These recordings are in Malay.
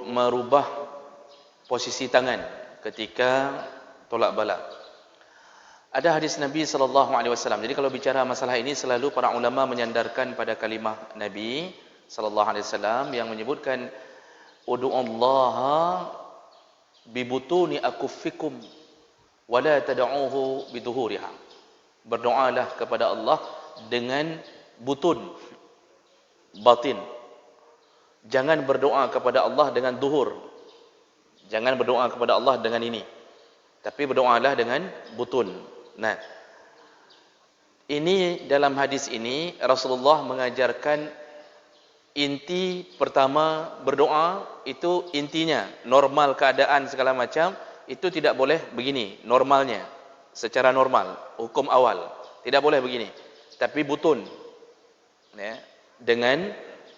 merubah posisi tangan ketika tolak bala. Ada hadis Nabi SAW. Jadi kalau bicara masalah ini, selalu para ulama menyandarkan pada kalimah Nabi SAW yang menyebutkan Udu'ullaha bibutuni akuffikum wala tada'uhu biduhuriha. Berdoalah kepada Allah dengan butun, batin. Jangan berdoa kepada Allah dengan duhur. Jangan berdoa kepada Allah dengan ini. Tapi berdoalah dengan butun. Nah, ini dalam hadis ini Rasulullah mengajarkan inti pertama berdoa itu intinya normal keadaan segala macam itu tidak boleh begini normalnya secara normal hukum awal tidak boleh begini tapi butun ya, dengan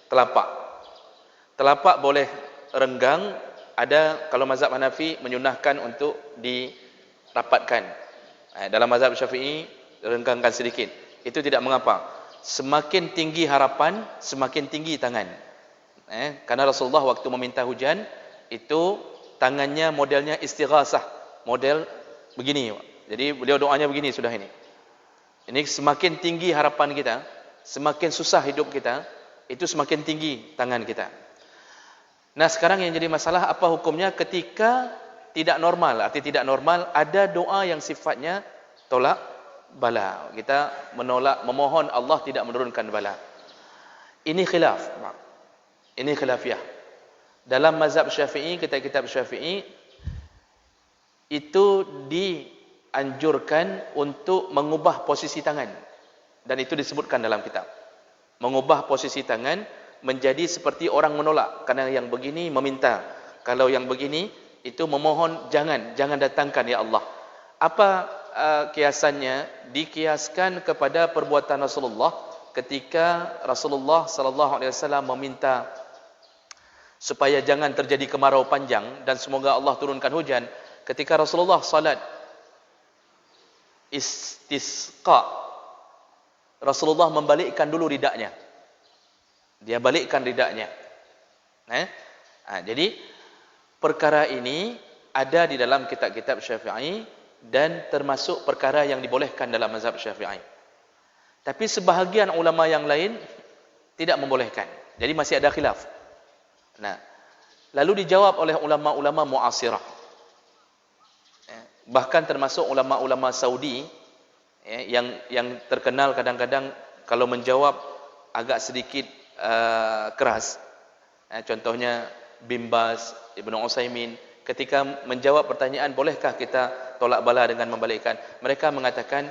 telapak boleh renggang ada kalau mazhab Hanafi menyunahkan untuk dirapatkan. Dalam mazhab Syafi'i renggangkan sedikit. Itu tidak mengapa. Semakin tinggi harapan, semakin tinggi tangan. Karena Rasulullah waktu meminta hujan itu tangannya modelnya istighasah, model begini. Jadi beliau doanya begini sudah ini. Ini semakin tinggi harapan kita, semakin susah hidup kita, itu semakin tinggi tangan kita. Nah, sekarang yang jadi masalah apa hukumnya ketika tidak normal, arti tidak normal, ada doa yang sifatnya tolak bala. Kita menolak, memohon Allah tidak menurunkan bala. Ini khilaf. Ini khilafiyah. Dalam mazhab Syafi'i, kitab Syafi'i, itu dianjurkan untuk mengubah posisi tangan. Dan itu disebutkan dalam kitab. Mengubah posisi tangan menjadi seperti orang menolak. Karena yang begini meminta. Kalau yang begini itu memohon jangan datangkan ya Allah. Apa kiasannya? Dikiaskan kepada perbuatan Rasulullah ketika Rasulullah sallallahu alaihi wasallam meminta supaya jangan terjadi kemarau panjang dan semoga Allah turunkan hujan. Ketika Rasulullah salat istisqa, Rasulullah membalikkan dulu ridaknya. Dia balikkan ridaknya. Jadi perkara ini ada di dalam kitab-kitab Syafi'i dan termasuk perkara yang dibolehkan dalam mazhab Syafi'i. Tapi sebahagian ulama yang lain tidak membolehkan. Jadi masih ada khilaf. Nah, lalu dijawab oleh ulama-ulama mu'asirah. Bahkan termasuk ulama-ulama Saudi yang terkenal kadang-kadang kalau menjawab agak sedikit keras. Contohnya Bin Baz, Ibnu Utsaimin ketika menjawab pertanyaan bolehkah kita tolak bala dengan membalikkan, mereka mengatakan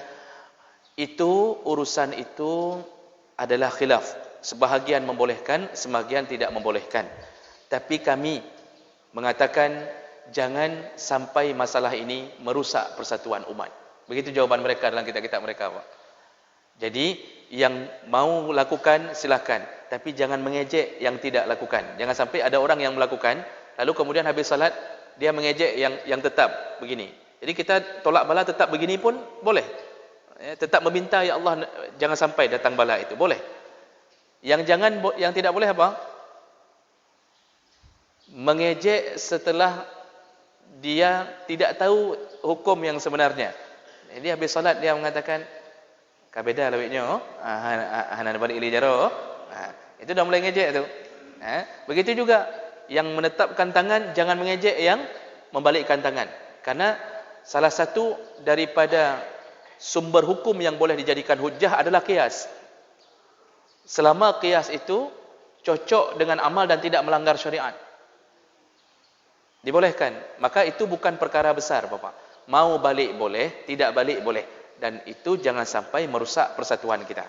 itu urusan itu adalah khilaf. Sebahagian membolehkan, sebahagian tidak membolehkan. Tapi kami mengatakan jangan sampai masalah ini merusak persatuan umat. Begitu jawaban mereka dalam kitab-kitab mereka, Pak. Jadi yang mau lakukan silakan, tapi jangan mengejek yang tidak lakukan. Jangan sampai ada orang yang melakukan lalu kemudian habis salat dia mengejek yang tetap begini. Jadi kita tolak bala tetap begini pun boleh. Tetap meminta ya Allah jangan sampai datang bala itu boleh. Yang tidak boleh apa? Mengejek setelah dia tidak tahu hukum yang sebenarnya. Jadi habis salat dia mengatakan kabeda lawiknya, hanan balik ili jaro. Itu dah mulai ngejek tu. Begitu juga yang menetapkan tangan jangan mengejek yang membalikkan tangan. Karena salah satu daripada sumber hukum yang boleh dijadikan hujjah adalah qiyas. Selama qiyas itu cocok dengan amal dan tidak melanggar syariat, dibolehkan. Maka itu bukan perkara besar, Bapak. Mau balik boleh, tidak balik boleh. Dan itu jangan sampai merusak persatuan kita.